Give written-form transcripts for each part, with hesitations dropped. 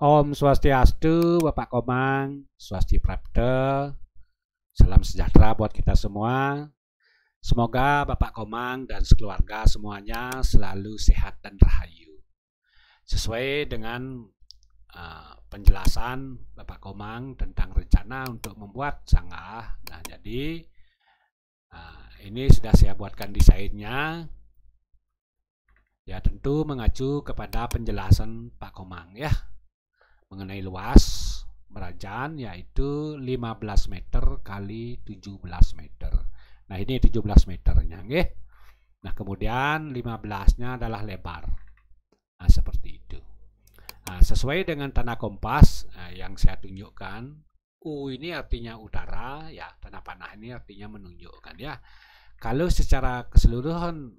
Om Swastiastu, Bapak Komang, Swasti Prapta, salam sejahtera buat kita semua. Semoga Bapak Komang dan sekeluarga semuanya selalu sehat dan rahayu. Sesuai dengan penjelasan Bapak Komang tentang rencana untuk membuat sanggah. Nah, jadi ini sudah saya buatkan desainnya. Ya, tentu mengacu kepada penjelasan Pak Komang ya. Mengenai luas Merajan yaitu 15 meter kali 17 meter. Nah, ini 17 meternya, nggih. Nah, kemudian 15-nya adalah lebar. Nah, seperti itu. Nah, sesuai dengan tanda kompas yang saya tunjukkan, U ini artinya utara, ya, tanda panah ini artinya menunjukkan ya. Kalau secara keseluruhan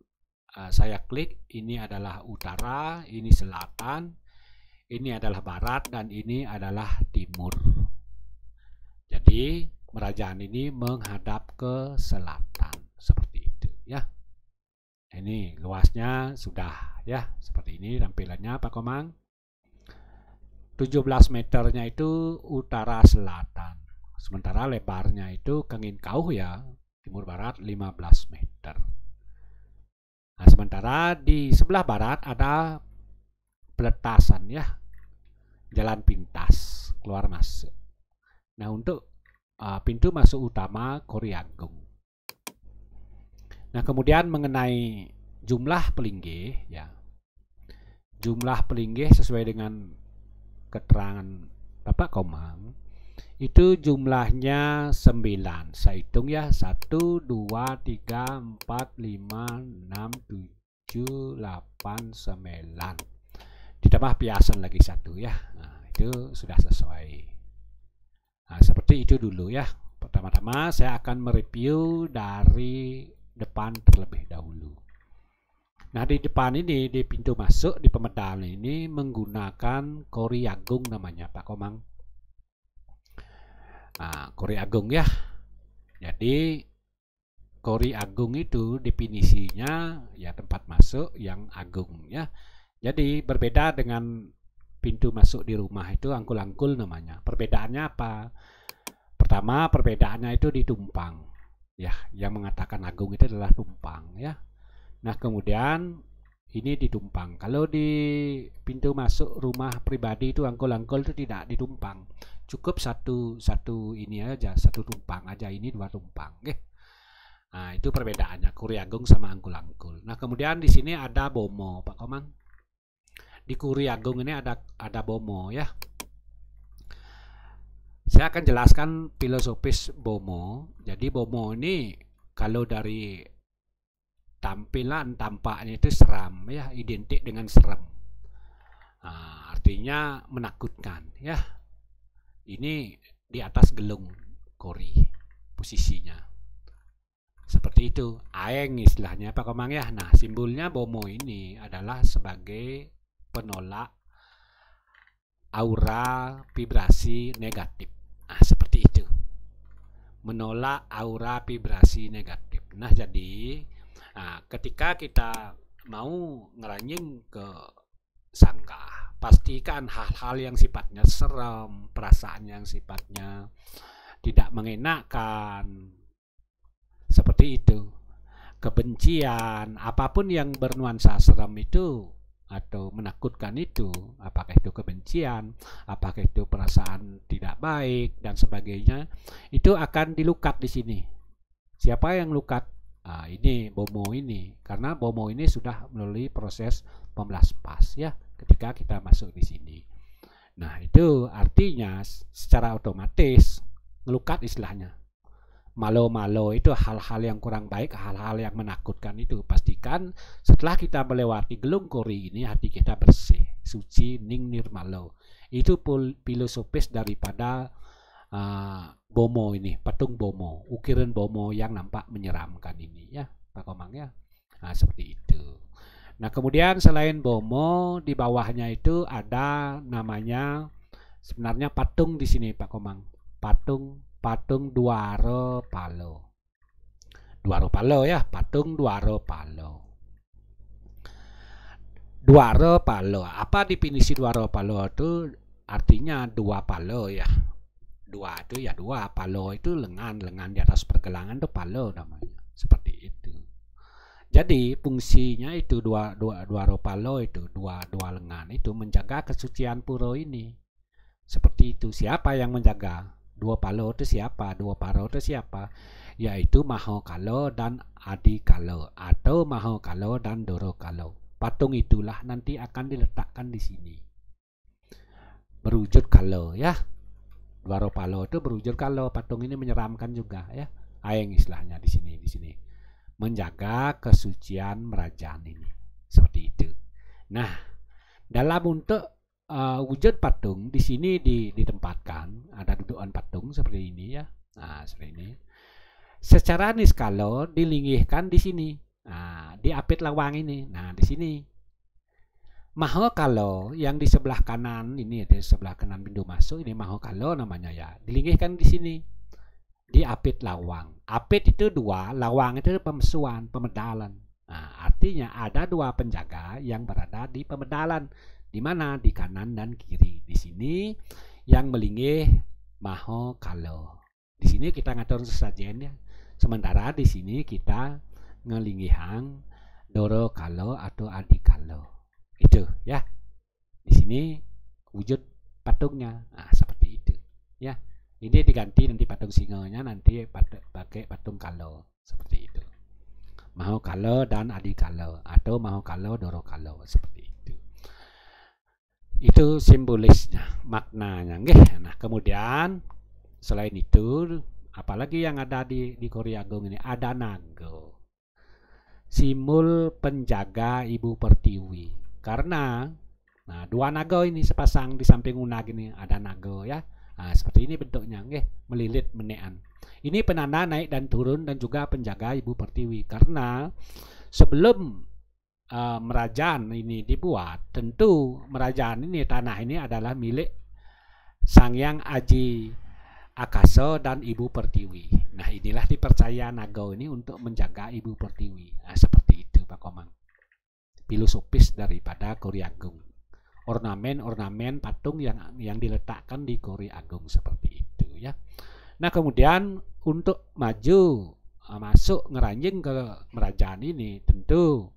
saya klik, ini adalah utara, ini selatan, ini adalah barat, dan ini adalah timur. Jadi Merajan ini menghadap ke selatan, seperti itu ya. Ini luasnya sudah ya, seperti ini tampilannya Pak Komang. 17 meternya itu utara selatan, sementara lebarnya itu kengin kauh ya, timur barat 15 meter. Nah, sementara di sebelah barat ada peletasan ya, jalan pintas keluar masuk. Nah, untuk pintu masuk utama Kori Agung. Nah, kemudian mengenai jumlah pelinggih ya, jumlah pelinggih sesuai dengan keterangan Bapak Komang itu jumlahnya 9. Saya hitung ya, 1, 2, 3, 4, 5, 6, 7, 8, 9. Ditambah piasan lagi 1 ya. Nah, itu sudah sesuai. Nah, seperti itu dulu ya. Pertama-tama saya akan mereview dari depan terlebih dahulu. Nah, di depan ini, di pintu masuk di pemedal ini menggunakan Kori Agung namanya Pak Komang. Nah, Kori Agung ya. Jadi Kori Agung itu definisinya ya tempat masuk yang agung ya. Jadi berbeda dengan pintu masuk di rumah itu angkul-angkul namanya. Perbedaannya apa? Pertama, perbedaannya itu di tumpang. Ya, yang mengatakan agung itu adalah tumpang ya. Nah, kemudian ini ditumpang. Kalau di pintu masuk rumah pribadi itu angkul-angkul itu tidak ditumpang. Cukup satu ini aja, satu tumpang aja, ini 2 tumpang. Oke. Nah, itu perbedaannya Kori Agung sama angkul-angkul. Nah, kemudian di sini ada bomo, Pak Komang. Di Kori Agung ini ada bomo ya. Saya akan jelaskan filosofis bomo. Jadi bomo ini kalau dari tampilan tampaknya itu seram ya, identik dengan serem. Nah, artinya menakutkan ya. Ini di atas gelung Kori posisinya. Seperti itu, aeng istilahnya Pak Komang ya. Nah, simbolnya bomo ini adalah sebagai penolak aura vibrasi negatif. Nah, seperti itu. Menolak aura vibrasi negatif. Nah, jadi ketika kita mau ngeranjing ke sanggah, pastikan hal-hal yang sifatnya seram, perasaan yang sifatnya tidak mengenakan, seperti itu, kebencian, apapun yang bernuansa seram itu atau menakutkan itu, apakah itu kebencian, apakah itu perasaan tidak baik dan sebagainya, itu akan dilukat di sini. Siapa yang lukat? Ini bomo ini, karena bomo ini sudah melalui proses pembelas pas ya ketika kita masuk di sini. Nah, itu artinya secara otomatis ngelukat istilahnya. Malo-malo itu hal-hal yang kurang baik, hal-hal yang menakutkan itu. Pastikan setelah kita melewati gelung Kori ini hati kita bersih, suci, ning nirmalo. Itu filosofis daripada bomo ini, patung bomo, ukiran bomo yang nampak menyeramkan ini ya Pak Komang ya. Nah, seperti itu. Nah, kemudian selain bomo di bawahnya itu ada namanya sebenarnya patung di sini Pak Komang. Patung Dwaro Palo. Dwaro Palo ya, patung Dwaro Palo. Dwaro Palo. Apa definisi Dwaro Palo itu? artinya dua palo ya. Dua itu ya dua, palo itu lengan di atas pergelangan itu palo namanya, seperti itu. Jadi fungsinya itu dua ropalo itu dua lengan itu menjaga kesucian puro ini, seperti itu. Siapa yang menjaga dua palo itu siapa? Dua paro itu siapa? Yaitu Mahokalo dan Adikalo, atau Mahokalo dan Dorokalo. Patung itulah nanti akan diletakkan di sini, berwujud kalo ya. Dua ropalo itu berwujud kalo. Patung ini menyeramkan juga ya. Aeng istilahnya di sini menjaga kesucian merajaan ini, seperti itu. Nah, dalam untuk wujud patung di sini ditempatkan, ada dudukan patung seperti ini ya. Nah, seperti ini. Secara niskalo dilinggihkan di sini. Nah, di apit lawang ini. Nah, di sini. Mahokalo yang di sebelah kanan ini, di sebelah kanan pintu masuk ini Mahokalo namanya ya. Dilinggihkan di sini. Di apit lawang. Apit itu dua, lawang itu pemesuan, pemedalan. Nah, artinya ada dua penjaga yang berada di pemedalan. Di mana? Di kanan dan kiri. Di sini yang melinggih Mahokalo. Di sini kita ngatur sesajen ya. Sementara di sini kita ngelinggihang Dorokalo atau Adikalo. Itu ya. Di sini wujud patungnya. Nah, seperti itu ya. Ini diganti nanti patung singonya nanti pakai patung kalo, seperti itu. Mahokalo dan Adikalo atau Mahokalo Dorokalo, seperti itu. Itu simbolisnya, maknanya nggih. Nah, kemudian selain itu apalagi yang ada di Korea Agung ini, ada naga. Simbol penjaga Ibu Pertiwi. Karena nah, dua naga ini sepasang di samping unag ini, ada naga ya. Nah, seperti ini bentuknya, melilit menean. Ini penanda naik dan turun dan juga penjaga Ibu Pertiwi. Karena sebelum merajaan ini dibuat, tentu merajaan ini, tanah ini adalah milik Sang Hyang Aji Akaso dan Ibu Pertiwi. Nah, inilah dipercaya naga ini untuk menjaga Ibu Pertiwi. Nah, seperti itu Pak Komang. Filosofis daripada Korea Agung. Ornamen-ornamen patung yang diletakkan di Korea Agung seperti itu ya. Nah, kemudian untuk maju masuk ngeranjing ke merajaan ini tentu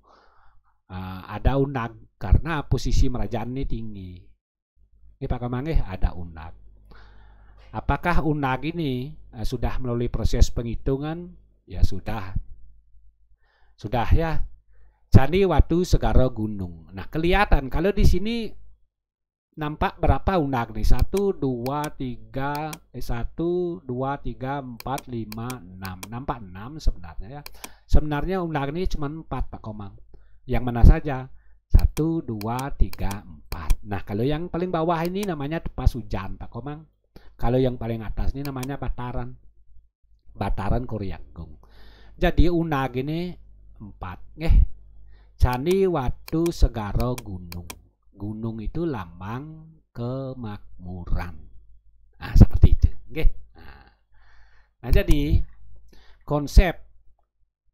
ada unag karena posisi merajaan ini tinggi. Ini Pak Komang ada unag. Apakah unag ini sudah melalui proses penghitungan? Ya sudah ya. Candi Watu Segara Gunung. Nah, kelihatan kalau di sini nampak berapa unag nih? 1, 2, 3, 1, 2, 3, 4, 5, 6. Nampak 6 sebenarnya ya. Sebenarnya unag ini cuma 4 Pak Komang. Yang mana saja? 1, 2, 3, 4. Nah, kalau yang paling bawah ini namanya Tepas Hujan Pak Komang. Kalau yang paling atas ini namanya Bataran. Bataran Korea Agung. Jadi unag ini 4. Candi Watu Segara Gunung. Gunung itu lambang kemakmuran. Nah, seperti itu. Nah, jadi konsep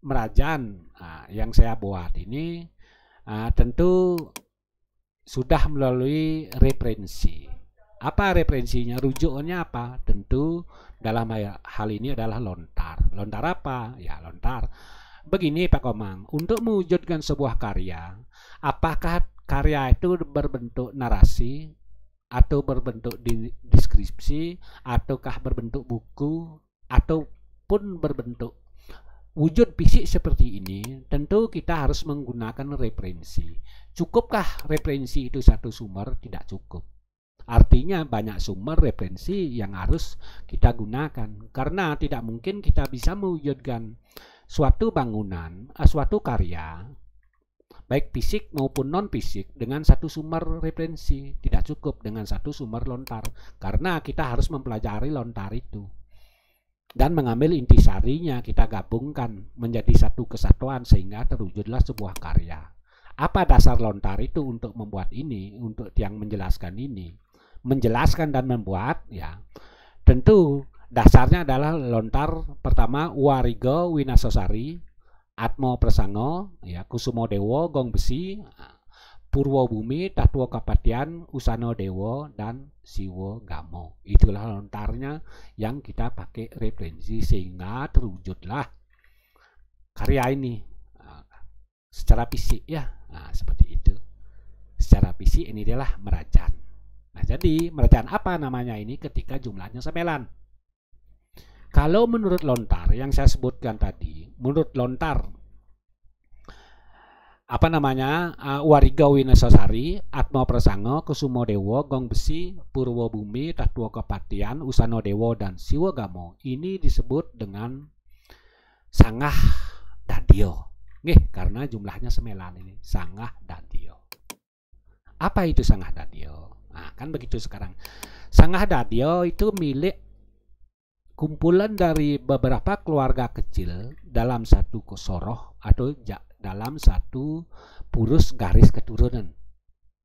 merajaan yang saya buat ini tentu sudah melalui referensi. Apa referensinya? Rujukannya apa? Tentu dalam hal ini adalah lontar. Lontar apa? Ya, lontar. Begini Pak Komang, untuk mewujudkan sebuah karya, apakah karya itu berbentuk narasi, atau berbentuk deskripsi, ataukah berbentuk buku, ataupun berbentuk wujud fisik seperti ini, tentu kita harus menggunakan referensi. Cukupkah referensi itu satu sumber? Tidak cukup. Artinya banyak sumber referensi yang harus kita gunakan, karena tidak mungkin kita bisa mewujudkan suatu bangunan, suatu karya, baik fisik maupun non fisik dengan satu sumber referensi. Tidak cukup dengan satu sumber lontar, karena kita harus mempelajari lontar itu dan mengambil intisarinya, kita gabungkan menjadi satu kesatuan sehingga terwujudlah sebuah karya. Apa dasar lontar itu untuk membuat ini, untuk yang menjelaskan ini, menjelaskan dan membuat ya, tentu dasarnya adalah lontar pertama Warigo Winasosari, Atmo Prasango, ya, Kusumo Dewo, Gong Besi, Purwo Bumi, Tatuo Kapatian, Usano Dewo, dan Siwo Gamo. Itulah lontarnya yang kita pakai referensi sehingga terwujudlah karya ini secara fisik ya. Nah, seperti itu. Secara fisik ini adalah merajaan. Nah, jadi merajaan apa namanya ini ketika jumlahnya 9? Kalau menurut lontar yang saya sebutkan tadi, menurut lontar apa namanya, Wariga Winasasari, Atma Prasango, Kusumo Dewo, Gong Besi, Purwo Bumi, Tatuo Kapatian, Usano Dewo, dan Siwo Gamo, ini disebut dengan Sangah Dadio. Nih, karena jumlahnya 9 ini, Sangah Dadio. Apa itu Sangah Dadio? Nah, kan begitu sekarang. Sangah Dadio itu milik kumpulan dari beberapa keluarga kecil dalam satu kosoroh atau dalam satu purus garis keturunan.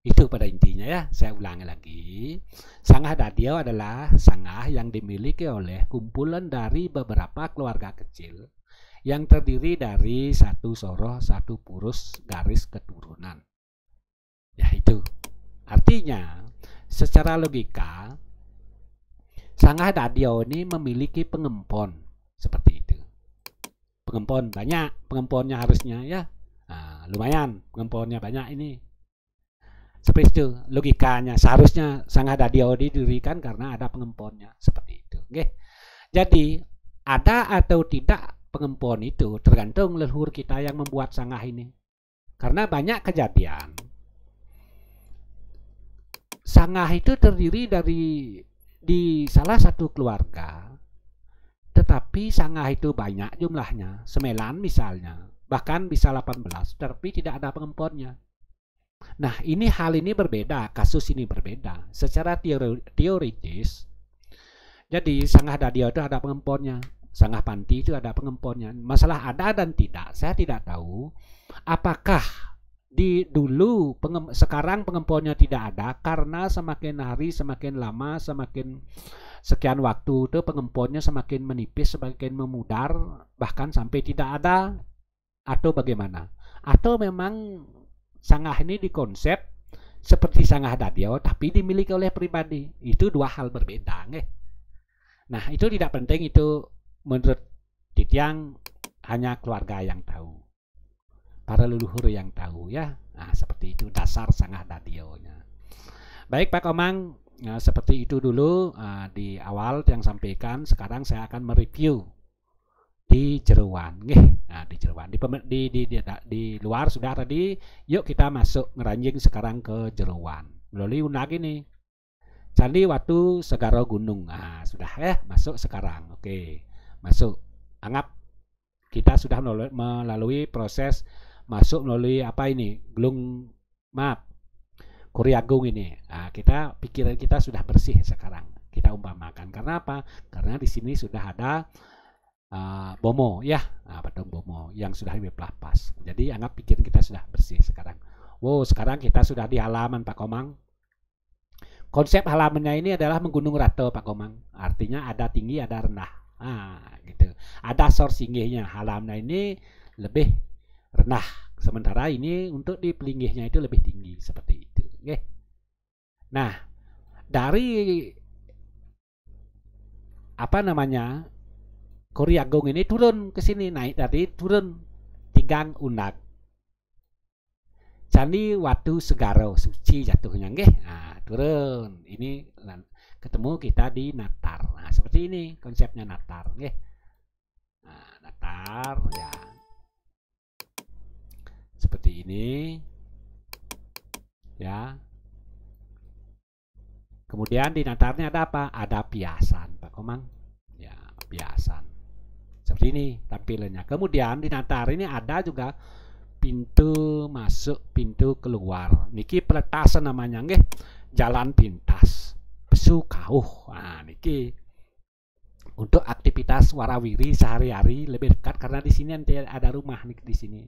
Itu pada intinya ya. Saya ulangi lagi. Sangah Dadio adalah sangah yang dimiliki oleh kumpulan dari beberapa keluarga kecil yang terdiri dari satu soroh, satu purus garis keturunan. Ya itu. Artinya secara logika Sangah Dadio ini memiliki pengempon seperti itu. Pengempon banyak, pengemponnya harusnya ya. Nah, lumayan pengemponnya banyak ini. Seperti itu logikanya. Seharusnya Sangah Dadio didirikan karena ada pengemponnya seperti itu. Oke. Jadi ada atau tidak pengempon itu tergantung leluhur kita yang membuat sangah ini. Karena banyak kejadian sangah itu terdiri di salah satu keluarga, tetapi sangah itu banyak jumlahnya, 9 misalnya, bahkan bisa 18, tapi tidak ada pengemponnya. Nah, hal ini berbeda, kasus ini berbeda. Secara teoritis, jadi Sangah Dadio itu ada pengemponnya, Sangah Panti itu ada pengemponnya. Masalah ada dan tidak, saya tidak tahu. Apakah sekarang pengemponnya tidak ada karena semakin hari semakin lama semakin sekian waktu itu pengemponnya semakin menipis, semakin memudar, bahkan sampai tidak ada, atau bagaimana? Atau memang sangah ini dikonsep seperti Sangah Dadio tapi dimiliki oleh pribadi. Itu dua hal berbeda. Nah, itu tidak penting, itu menurut Titiang hanya keluarga yang tahu, para leluhur yang tahu ya. Nah, seperti itu dasar Sangah Dadionya. Baik Pak Komang, nah, seperti itu dulu di awal yang sampaikan. Sekarang saya akan mereview di jeruan. Nah, di jeruan di luar sudah tadi. Yuk kita masuk ngeranjing sekarang ke jeruan melalui unag ini. Candi Watu Segaro Gunung. Nah, sudah ya masuk sekarang. Oke, masuk. Anggap kita sudah melalui proses masuk melalui apa ini, Kuriagung ini. Nah, pikiran kita sudah bersih sekarang. Kita umpamakan karena apa? Karena di sini sudah ada Bomo ya, patung Bomo yang sudah pas. Jadi anggap pikiran kita sudah bersih sekarang. Wow, sekarang kita sudah di halaman Pak Komang. Konsep halamannya ini adalah menggunung rata Pak Komang. Artinya ada tinggi, ada rendah. Gitu. Ada sor singgihnya. Halaman ini lebih rendah, sementara ini untuk di pelinggihnya itu lebih tinggi seperti itu. Oke. Nah, dari apa namanya Kuriagung ini turun ke sini, naik tadi turun Tigang Unag. Candi Watu Segaro Suci jatuhnya, nah, turun. Ini ketemu kita di Natar. Nah, seperti ini konsepnya Natar, Nah, Natar ya. Seperti ini ya. Kemudian di Natarnya ada apa? Ada piasan Pak Komang ya, piasan seperti ini tampilannya. Kemudian di Natar ini ada juga pintu masuk, pintu keluar. Niki peletasan namanya, jalan pintas Besu Kauh. Nah, niki untuk aktivitas warawiri sehari-hari lebih dekat karena di sini nanti ada rumah nih, di sini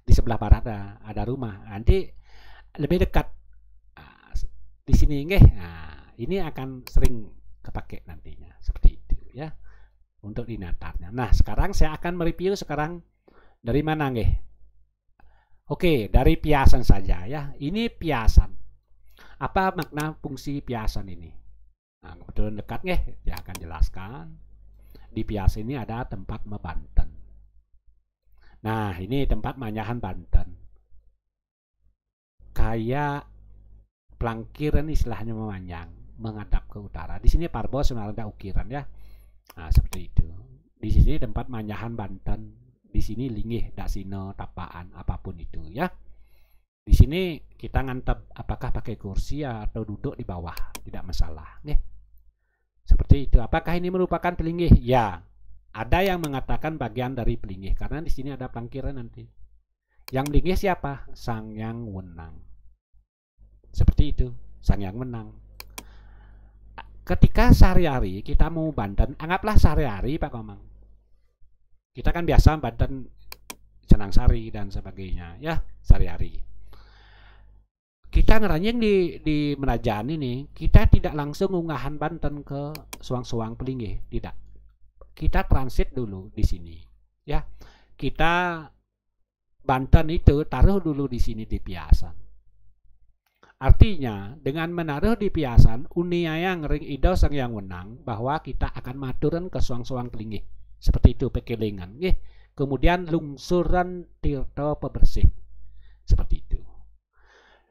di sebelah barat ada rumah, nanti lebih dekat di sini, Nah, ini akan sering kepake nantinya seperti itu ya untuk di Natarnya. Nah, sekarang saya akan mereview sekarang dari mana, Oke, dari piasan saja ya. Ini piasan. Apa makna fungsi piasan ini? Nah, kebetulan dekat nih, dia akan jelaskan. Di piasan ini ada tempat membanten. Nah, ini tempat manyahan banten. Kayak pelangkiran istilahnya memanjang, menghadap ke utara. Di sini parbo sebenarnya ada ukiran ya. Nah, seperti itu. Di sini tempat manyahan banten. Di sini linggih, daksino, tapaan, apapun itu ya. Di sini kita ngantep apakah pakai kursi atau duduk di bawah, tidak masalah. Nih, seperti itu. Apakah ini merupakan pelinggih? Ya, ada yang mengatakan bagian dari pelinggih karena di sini ada pelangkiran nanti. Yang pelinggih siapa? Sang Yang Wenang. Seperti itu, Sang Yang Wenang. Ketika sehari-hari kita mau banten, anggaplah sehari-hari Pak Komang. Kita kan biasa banten Senang Sari dan sebagainya, ya sehari-hari. Kita ngeranyeng di Menajaan ini, kita tidak langsung unggahan banten ke suang-suang pelinggih, tidak. Kita transit dulu di sini, ya. Kita banten itu taruh dulu di sini di piasan. Artinya dengan menaruh di piasan, uniayang ring ido Sang Yang Wenang bahwa kita akan maturan ke suang-suang pelinggih. Seperti itu pekelingan, ya. Kemudian lungsuran tirto pebersih, seperti itu.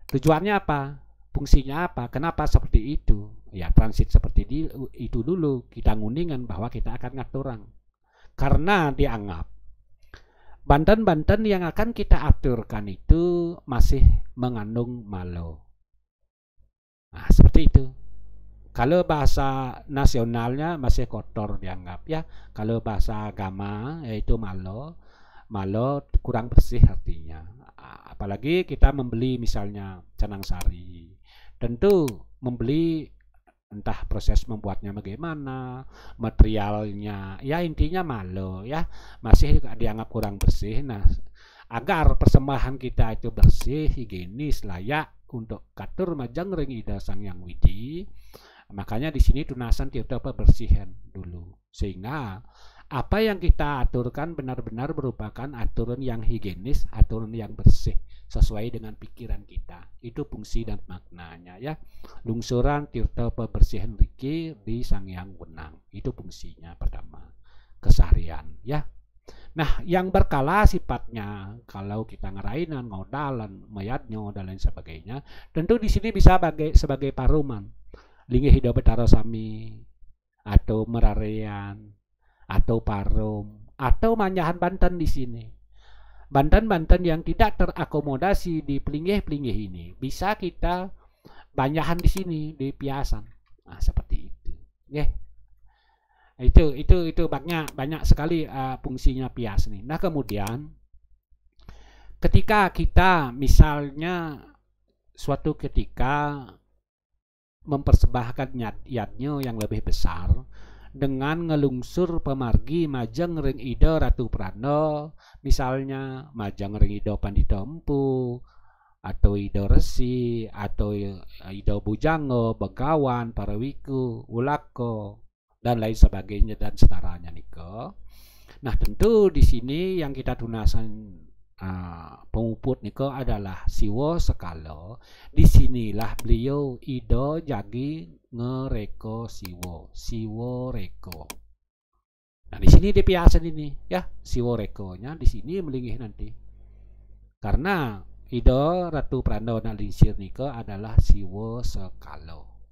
Tujuannya apa? Fungsinya apa? Kenapa seperti itu? Ya transit seperti itu dulu. Kita nguningan bahwa kita akan ngaturang. Karena dianggap banten-banten yang akan kita aturkan itu masih mengandung malo. Nah seperti itu. Kalau bahasa nasionalnya masih kotor dianggap ya. Kalau bahasa agama yaitu malo. Malo kurang bersih artinya. Apalagi kita membeli misalnya Senang Sari, tentu membeli entah proses membuatnya bagaimana, materialnya, ya intinya malo ya, masih dianggap kurang bersih. Nah, agar persembahan kita itu bersih, higienis, layak untuk katur majang ring ida Sang Yang Widi, makanya di sini tunasan kita bersihan dulu, sehingga apa yang kita aturkan benar-benar merupakan aturan yang higienis, aturan yang bersih sesuai dengan pikiran kita. Itu fungsi dan maknanya ya. Lungsuran tirta pebersihan riki di Sang Yang Wenang. Itu fungsinya pertama. Keseharian ya. Nah, yang berkala sifatnya kalau kita ngerainan, ngodalan, mayatnya dan lain sebagainya, tentu di sini bisa sebagai paruman. Linggih hidup betaro sami atau merarean atau parum atau manyahan banten di sini. Banten-banten yang tidak terakomodasi di pelinggih-pelinggih ini bisa kita banyahan di sini di piasan. Nah, seperti itu. Yeah. Itu banyak sekali fungsinya pias nih. Nah, kemudian ketika kita misalnya suatu ketika mempersembahkan yadnya yang lebih besar dengan ngelungsur pemargi majeng ring ido Ratu Prano, misalnya majeng ring ido Pandita Empu atau ido Resi atau ido Bujango, Begawan, Parawiku, Ulako dan lain sebagainya dan setaranya niko. Nah, tentu di sini yang kita tunasan penguput niko adalah Siwo Sekalo. Disinilah beliau ido jagi ngereko Siwo Reko. Nah di sini di piasan ini ya Siwo Rekonya di sini melinggih nanti. Karena ido Ratu Prando Nalinsir niko adalah Siwo Sekalo.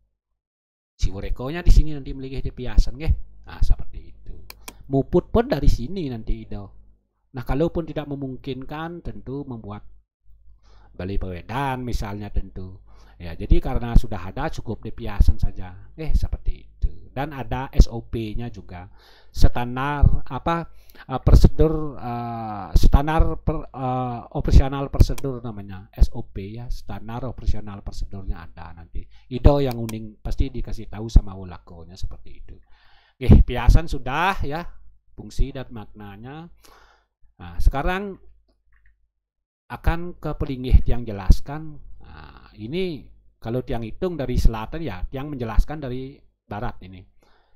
Siwo Rekonya di sini nanti melinggih di piasan ya. Nah seperti itu. Muput pun dari sini nanti ido. Nah kalaupun tidak memungkinkan tentu membuat bali pewedan misalnya tentu. Ya, jadi karena sudah ada cukup di piasan saja. Seperti itu. Dan ada SOP-nya juga. Standar prosedur operasional prosedur namanya SOP ya, standar operasional prosedurnya ada nanti. Ido yang uning pasti dikasih tahu sama ulakonya seperti itu. Piasan sudah ya, fungsi dan maknanya. Nah, sekarang akan ke pelinggih yang jelaskan. Nah, ini kalau tiang hitung dari selatan ya, tiang menjelaskan dari barat ini.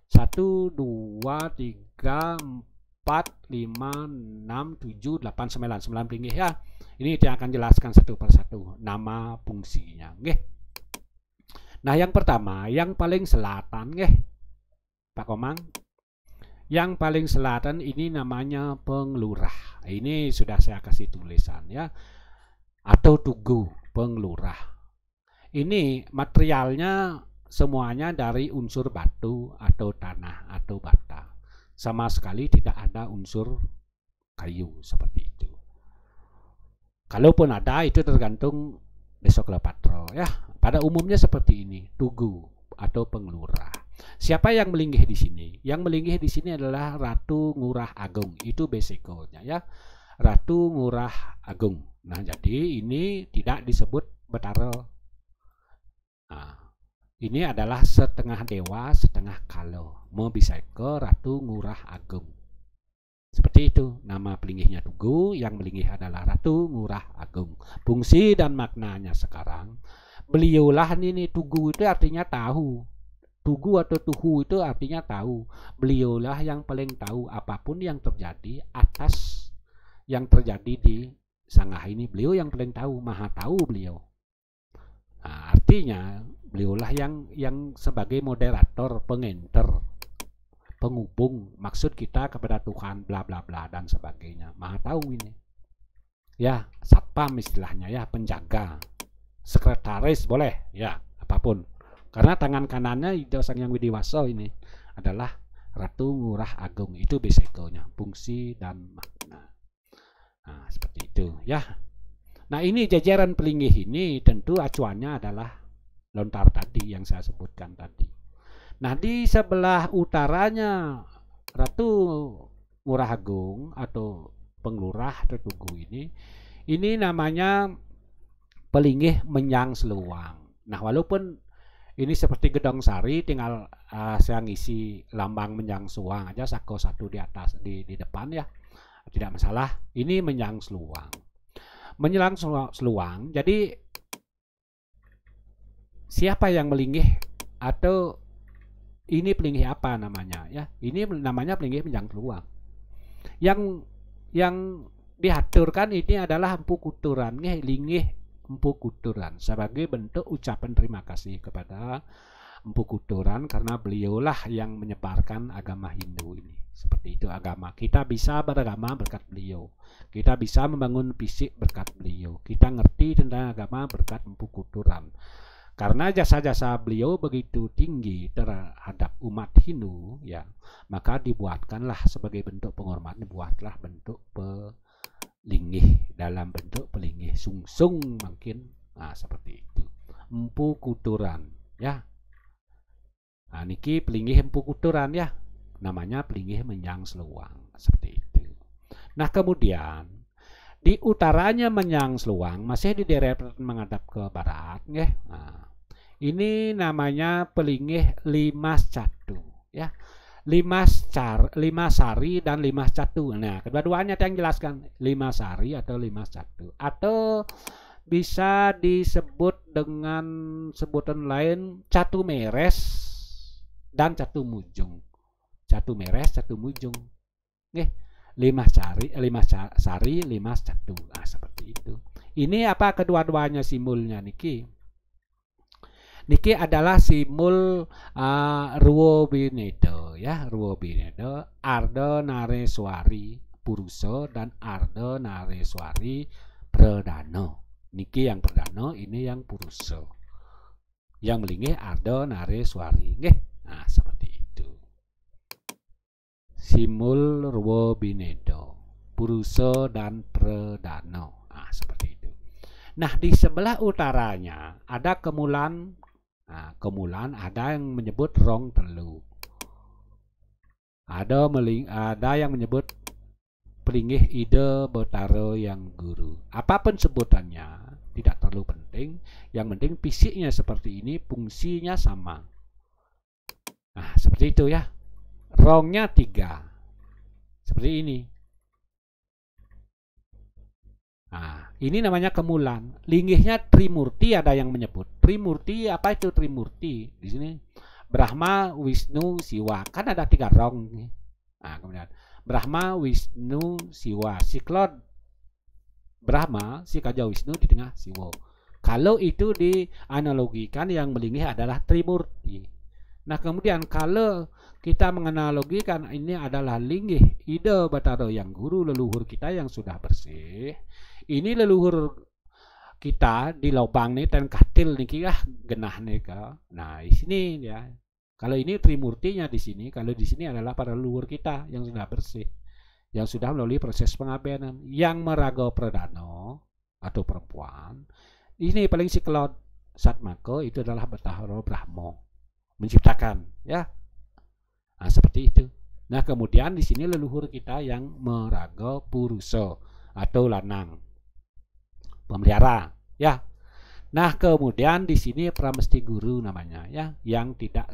1, 2, 3, 4, 4, 5, 6, 7, 8, 9. 9 pelinggih ya. Ini yang akan jelaskan satu persatu nama fungsinya. Nggih. Nah, yang pertama, yang paling selatan nggih. Pak Komang. Yang paling selatan ini namanya penglurah. Ini sudah saya kasih tulisan ya. Atau tugu penglurah. Ini materialnya semuanya dari unsur batu atau tanah atau bata. Sama sekali tidak ada unsur kayu seperti itu. Kalaupun ada itu tergantung Desa Klepatro ya. Pada umumnya seperti ini, tugu atau penglurah. Siapa yang melinggih di sini? Yang melinggih di sini adalah Ratu Ngurah Agung. Itu basikonya ya. Ratu Ngurah Agung. Nah, jadi ini tidak disebut Betara. Nah, ini adalah setengah dewa, setengah kalo. Mau bisa ke Ratu Ngurah Agung. Seperti itu. Nama pelinggihnya Tugu, yang melinggih adalah Ratu Ngurah Agung. Fungsi dan maknanya sekarang, beliaulah ini Tugu itu artinya tahu. Tugu atau Tuhu itu artinya tahu. Beliaulah yang paling tahu apapun yang terjadi atas yang terjadi di Sanggah ini. Beliau yang paling tahu, maha tahu beliau. Nah, artinya beliaulah yang sebagai moderator, pengenter, penghubung maksud kita kepada Tuhan, bla bla bla dan sebagainya. Maha tahu ini. Ya, satpam istilahnya ya, penjaga, sekretaris boleh ya, apapun. Karena tangan kanannya itu Sang Hyang Widiwasa ini adalah Ratu Ngurah Agung. Itu basikonya, fungsi dan makna. Nah, seperti itu ya. Nah, ini jajaran pelinggih ini tentu acuannya adalah lontar tadi yang saya sebutkan tadi. Nah, di sebelah utaranya Ratu Ngurah Agung atau penglurah atau tugu ini namanya pelinggih Menyang Seluang. Nah, walaupun ini seperti Gedong Sari, tinggal saya ngisi lambang Menyang Seluang aja, sako satu di atas di depan ya, tidak masalah. Ini Menyang Seluang. Menyelang Seluang. Jadi siapa yang melinggih atau ini pelinggih apa namanya ya? Ini namanya pelinggih Menyang Seluang. Yang diaturkan ini adalah Empu Kuturan, linggih Empu Kuturan sebagai bentuk ucapan terima kasih kepada Empu Kuturan karena beliaulah yang menyebarkan agama Hindu ini. Seperti itu agama. Kita bisa beragama berkat beliau. Kita bisa membangun fisik berkat beliau. Kita ngerti tentang agama berkat Empu Kuturan. Karena jasa-jasa beliau begitu tinggi terhadap umat Hindu, ya, maka dibuatkanlah sebagai bentuk penghormatan, dibuatlah bentuk pelinggih dalam bentuk pelinggih sungsung mungkin, nah seperti itu. Empu Kuturan, ya. Nah, niki pelinggih Empu Kuturan ya. Namanya pelinggih Menyang Seluang seperti itu. Nah, kemudian di utaranya Menyang Seluang masih di daerah menghadap ke barat ya. Nah, ini namanya pelinggih Limas Catu ya. Limas Sari dan Limas Catu. Nah, kedua-duanya yang jelaskan Limas Sari atau Limas Catu, atau bisa disebut dengan sebutan lain Catu Meres dan Catu Mujung. Catu Meres, Catu Mujung. Limas Sari, Limas Catu. Nah, seperti itu. Ini apa kedua-duanya simbolnya niki? Niki adalah simbol Ruwo Binedo ya, Ruwo Binedo, Arda Nareswari Purusa dan Arda Nareswari Pradana. Niki yang Pradana, ini yang Purusa. Yang melinggih Arda Nareswari nggih. Nah, seperti itu. Simbol Ruwo Binedo, Purusa dan Pradana. Nah, seperti itu. Nah, di sebelah utaranya ada Kemulan. Nah, Kemulan ada yang menyebut Rong Telu. Ada yang menyebut pelinggih Ide Betara yang Guru. Apapun sebutannya tidak terlalu penting. Yang penting fisiknya seperti ini, fungsinya sama. Nah, seperti itu ya. Rongnya 3. Seperti ini. Nah, ini namanya Kemulan. Linggihnya Trimurti, ada yang menyebut. Trimurti, apa itu Trimurti? Di sini Brahma, Wisnu, Siwa. Kan ada 3 rong. Nah, kemudian Brahma, Wisnu, Siwa. Si Klod Brahma, si Kaja Wisnu di tengah Siwa. Kalau itu dianalogikan yang melingih adalah Trimurti. Nah kemudian kalau kita menganalogikan ini adalah linggih ide Batara yang guru leluhur kita yang sudah bersih. Ini leluhur kita di lubang nih ten katil nih genah nih ka. Nah di sini ya. Kalau ini Trimurtinya di sini, kalau di sini adalah para leluhur kita yang sudah bersih, yang sudah melalui proses pengabdian, yang meraga pradana atau perempuan. Ini paling si Klod Satmako itu adalah Batara Brahma menciptakan, ya. Nah, seperti itu. Nah, kemudian di sini leluhur kita yang meraga purusa atau lanang, pemelihara, ya. Nah, kemudian di sini pramesti guru namanya, ya, yang tidak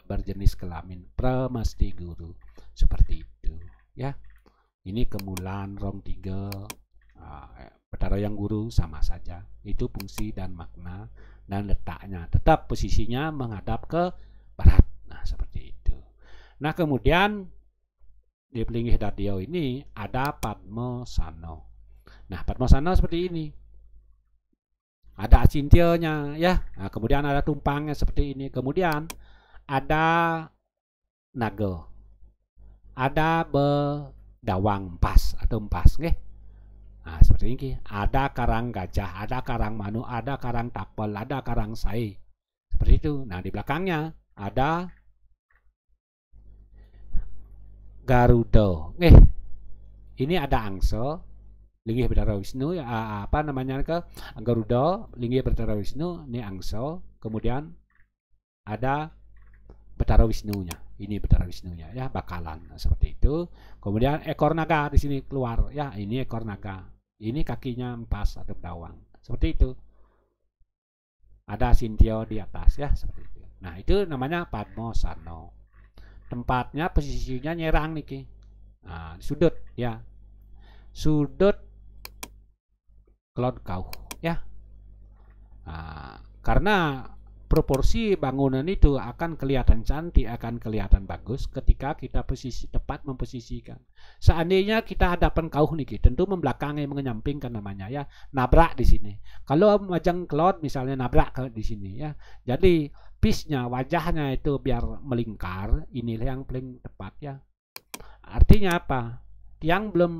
berjenis kelamin, pramesti guru, seperti itu, ya. Ini kemulan rong 3. Batara yang guru sama saja, itu fungsi dan makna dan letaknya tetap posisinya menghadap ke barat. Nah seperti itu. Nah kemudian di Pelinggih Dadio ini ada Padmosano. Nah Padmosano seperti ini, ada acintionya ya. Nah, kemudian ada tumpangnya seperti ini. Kemudian ada naga, ada bedawang empas atau empas, nggih. Nah, seperti ini. Ada karang gajah, ada karang manu, ada karang tapel, ada karang sai. Seperti itu. Nah, di belakangnya ada Garuda. Ini ada angsa, linggih Batara Wisnu, apa namanya ke Garuda, linggih Batara Wisnu, ini angsa. Kemudian ada Batara Wisnunya. Ini Batara Wisnunya ya, bakalan. Nah, seperti itu. Kemudian ekor naga di sini keluar ya, ini ekor naga. Ini kakinya empas atau bedawang. Seperti itu. Ada Sintio di atas ya, seperti itu. Nah, itu namanya Padmosano. Tempatnya posisinya nyerang nih. Nah, sudut ya. Sudut Klod Kauh ya. Nah, karena proporsi bangunan itu akan kelihatan cantik, akan kelihatan bagus ketika kita posisi tepat memposisikan. Seandainya kita hadapan kauh nih, tentu membelakangi, mengenyampingkan namanya ya, nabrak di sini. Kalau majang Klod misalnya nabrak ke di sini ya. Jadi pisnya, wajahnya itu biar melingkar, inilah yang paling tepat ya. Artinya apa? Yang belum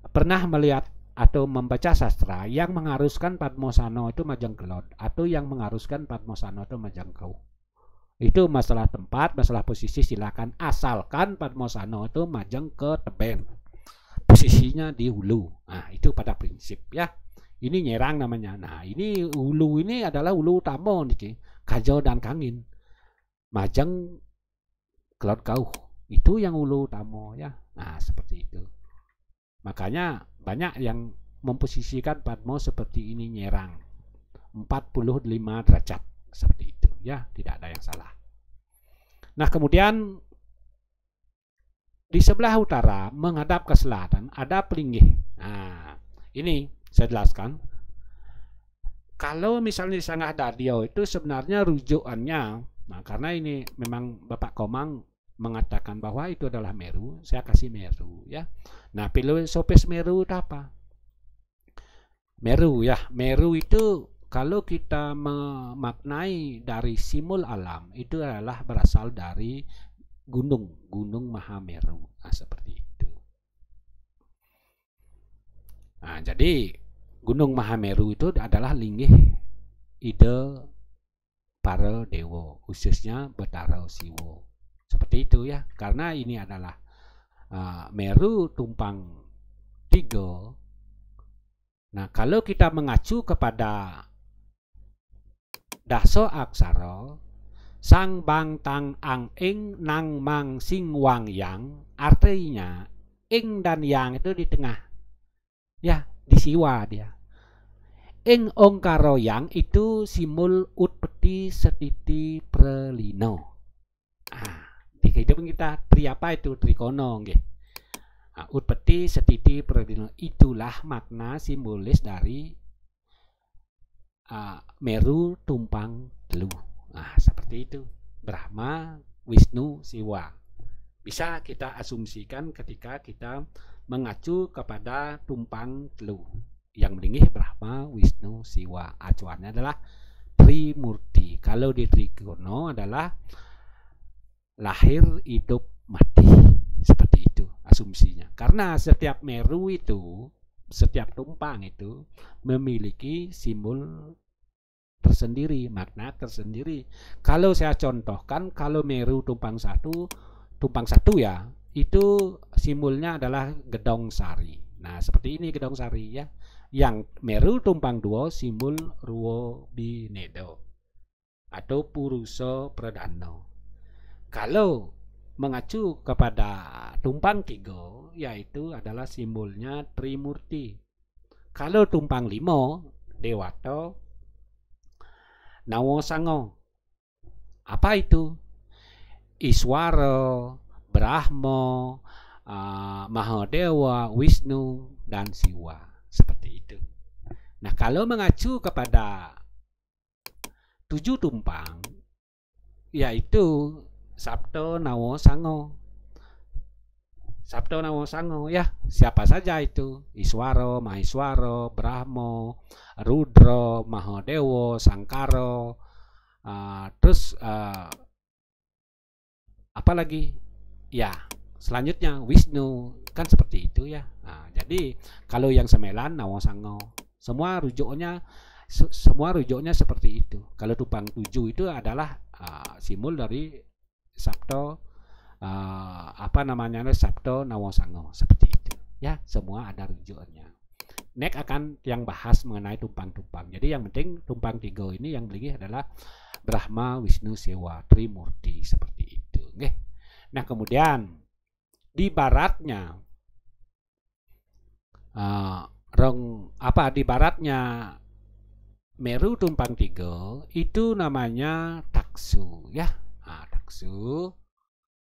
pernah melihat atau membaca sastra, yang mengharuskan Padmosano itu majang Klod, atau yang mengharuskan Padmosano itu majang Kauh. Itu masalah tempat, masalah posisi silakan, asalkan Padmosano itu majang ke teben, posisinya di hulu. Nah itu pada prinsip ya. Ini nyerang namanya. Nah ini hulu ini adalah hulu utama nih, Kajo dan Kangin, majang Klod Kauh, itu yang hulu utama ya. Nah seperti itu. Makanya banyak yang memposisikan Padmo seperti ini, nyerang 45 derajat seperti itu ya, tidak ada yang salah. Nah kemudian di sebelah utara menghadap ke selatan ada Pelinggih. Nah ini saya jelaskan. Kalau misalnya di Sanggah Dadio itu sebenarnya rujukannya, nah karena ini memang Bapak Komang mengatakan bahwa itu adalah Meru, saya kasih Meru ya. Nah, filosofis Meru itu apa? Meru ya, Meru itu kalau kita memaknai dari simul alam itu adalah berasal dari Gunung Mahameru. Nah, seperti itu. Nah, jadi Gunung Mahameru itu adalah linggih ide para dewa, khususnya Batara Siwa. Seperti itu ya, karena ini adalah Meru tumpang 3. Nah kalau kita mengacu kepada Daso Aksara, Sang Bang Tang Ang Ing Nang Mang Sing Wang Yang, artinya Ing dan Yang itu di tengah ya, di Siwa dia. Ing Ongkaro Yang itu simul Utpeti Setiti Prelino. Di kehidupan kita tri apa itu? Trikono nggih. Nah, Utpeti Setiti Prelino itulah makna simbolis dari Meru tumpang telu. Nah, seperti itu. Brahma, Wisnu, Siwa. bisa kita asumsikan ketika kita mengacu kepada tumpang telu yang melingih Brahma, Wisnu, Siwa. Acuannya adalah Trimurti. Kalau di Trikono adalah lahir, hidup, mati. Seperti itu asumsinya. Karena setiap meru itu, setiap tumpang itu memiliki simbol tersendiri, makna tersendiri. Kalau saya contohkan, kalau meru tumpang satu ya, itu simbolnya adalah Gedong Sari. Nah, seperti ini Gedong Sari ya. Yang meru tumpang dua simbol Ruwo Binedo atau Puruso Pradano. Kalau mengacu kepada tumpang tiga, yaitu adalah simbolnya Trimurti. Kalau tumpang lima, Dewato Nawo Sango. Apa itu? Iswara, Brahma, Mahadewa, Wisnu, dan Siwa. Seperti itu. Nah, kalau mengacu kepada 7 tumpang, yaitu Sabto Nawo Sango. Sabto Nawo Sango ya, siapa saja itu? Iswara, Maheswara, Brahma, Rudra, Mahadewa, Sangkara, terus apa lagi? Ya, selanjutnya Wisnu, kan seperti itu ya. Nah, jadi kalau yang 9 Nawo Sango, semua rujuknya seperti itu. Kalau tumpang 7 itu adalah simbol dari Sabto Sabto Nawo Sango, seperti itu ya. Semua ada rujukannya. Next akan yang bahas mengenai tumpang-tumpang. Jadi yang penting tumpang 3 ini yang beli adalah Brahma, Wisnu, Siwa, Trimurti, seperti itu. Oke. Nah, kemudian di baratnya di baratnya Meru tumpang 3 itu namanya Taksu ya. Taksu.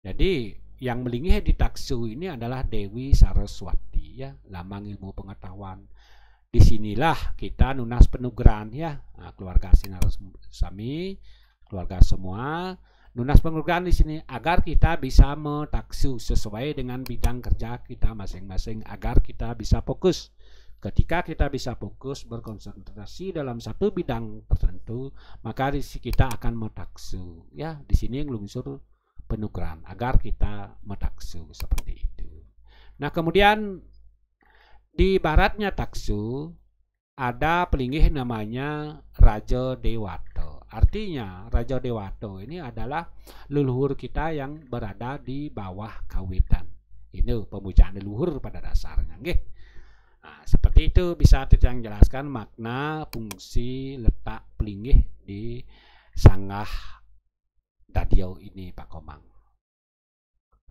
Jadi yang melingih di Taksu ini adalah Dewi Saraswati ya, lambang ilmu pengetahuan. Disinilah kita nunas penugrahan ya, keluarga Sinarasami, keluarga semua nunas penugrahan di sini agar kita bisa metaksu sesuai dengan bidang kerja kita masing-masing, agar kita bisa fokus. Ketika kita bisa fokus berkonsentrasi dalam satu bidang tertentu, maka kita akan metaksu ya. Di sini ngelungsur penugrahan agar kita metaksu, seperti itu. Nah, kemudian di baratnya taksu ada pelinggih namanya Raja Dewato. Artinya Raja Dewato ini adalah leluhur kita yang berada di bawah kawitan. Ini pemujaan leluhur pada dasarnya. Nah, seperti itu bisa Titiang jelaskan makna, fungsi, letak pelinggih di sanggah Dadio ini Pak Komang.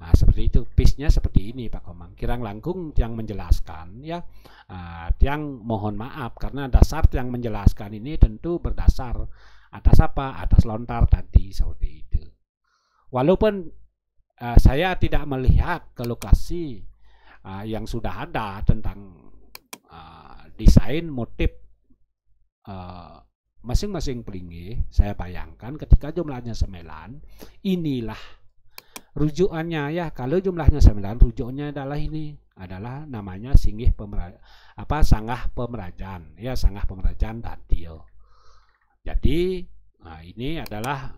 Nah, seperti itu, pisnya seperti ini Pak Komang. Kirang langkung yang menjelaskan ya. Tiang mohon maaf karena dasar yang menjelaskan ini tentu berdasar atas apa? Atas lontar tadi, seperti itu. Walaupun saya tidak melihat ke lokasi yang sudah ada tentang desain motif masing-masing pelinggih, saya bayangkan ketika jumlahnya 9, inilah rujukannya ya. Kalau jumlahnya 9, rujukannya adalah ini, adalah namanya singgih sanggah pemerajaan ya, sanggah pemerajaan Dadio. Jadi ini adalah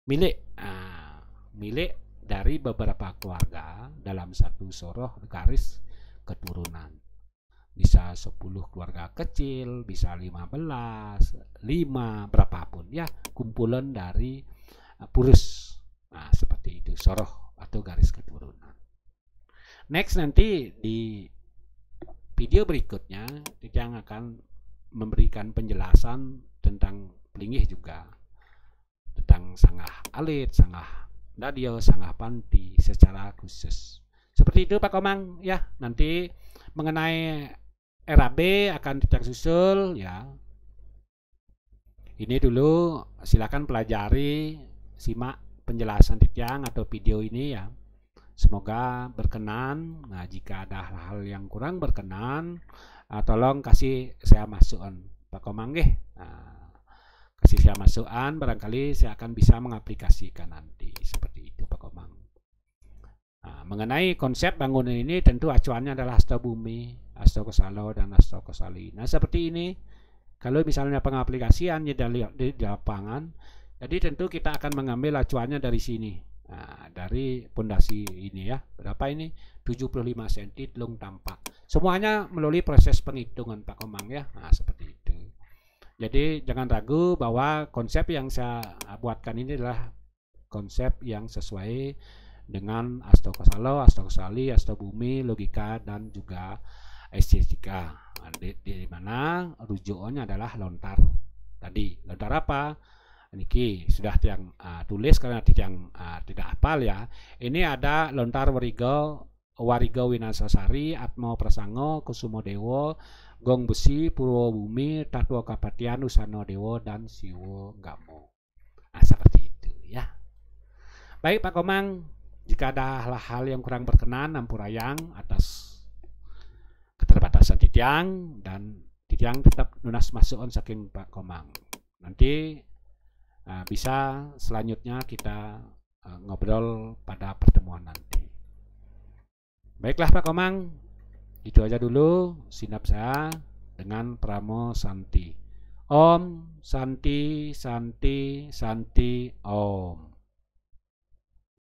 milik dari beberapa keluarga dalam satu soroh garis keturunan. Bisa 10 keluarga kecil, bisa 15, 5, berapapun ya, kumpulan dari purus. Nah, seperti itu, soroh atau garis keturunan. Next, nanti di video berikutnya yang akan memberikan penjelasan tentang pelinggih juga, tentang sanggah alit, sanggah Dadio, sanggah Panti secara khusus. Seperti itu Pak Komang ya. Nanti mengenai RAB akan kita susul ya. Ini dulu silakan pelajari, simak penjelasan Titiang atau video ini ya. Semoga berkenan. Nah, jika ada hal-hal yang kurang berkenan, tolong kasih saya masukan Pak Komang kasih saya masukan, barangkali saya akan bisa mengaplikasikan nanti. Seperti itu Pak Komang. mengenai konsep bangunan ini tentu acuannya adalah Hasta Bumi, Hasta Kosalo, dan Hasta Kosali. Nah seperti ini, kalau misalnya pengaplikasiannya di lapangan, jadi tentu kita akan mengambil acuannya dari sini. Nah, dari pondasi ini ya, berapa ini? 75 cm telung tampak. Semuanya melalui proses penghitungan Pak Komang ya. Nah, seperti itu. Jadi jangan ragu bahwa konsep yang saya buatkan ini adalah konsep yang sesuai dengan Hasta Kosalo, Hasta Kosali, Hasta Bumi, logika dan juga estetika. Di mana rujukannya adalah lontar tadi. Lontar apa? Niki sudah yang tulis karena yang tidak hafal ya. Ini ada lontar Warigo Winasasari, Atmo Prasango, Kusumo Dewo, Gong Besi, Purwo Bumi, Tatwa Kapatian, Usano Dewo, dan Siwo Gamo. Nah, seperti itu ya. Baik Pak Komang, jika ada hal-hal yang kurang berkenan, ampurayang atas keterbatasan Titiang, dan Titiang tetap lunas masukan saking Pak Komang. Nanti bisa selanjutnya kita ngobrol pada pertemuan nanti. Baiklah Pak Komang, itu aja dulu sinap saya dengan Pramo Santi. Om Santi Santi Santi Om.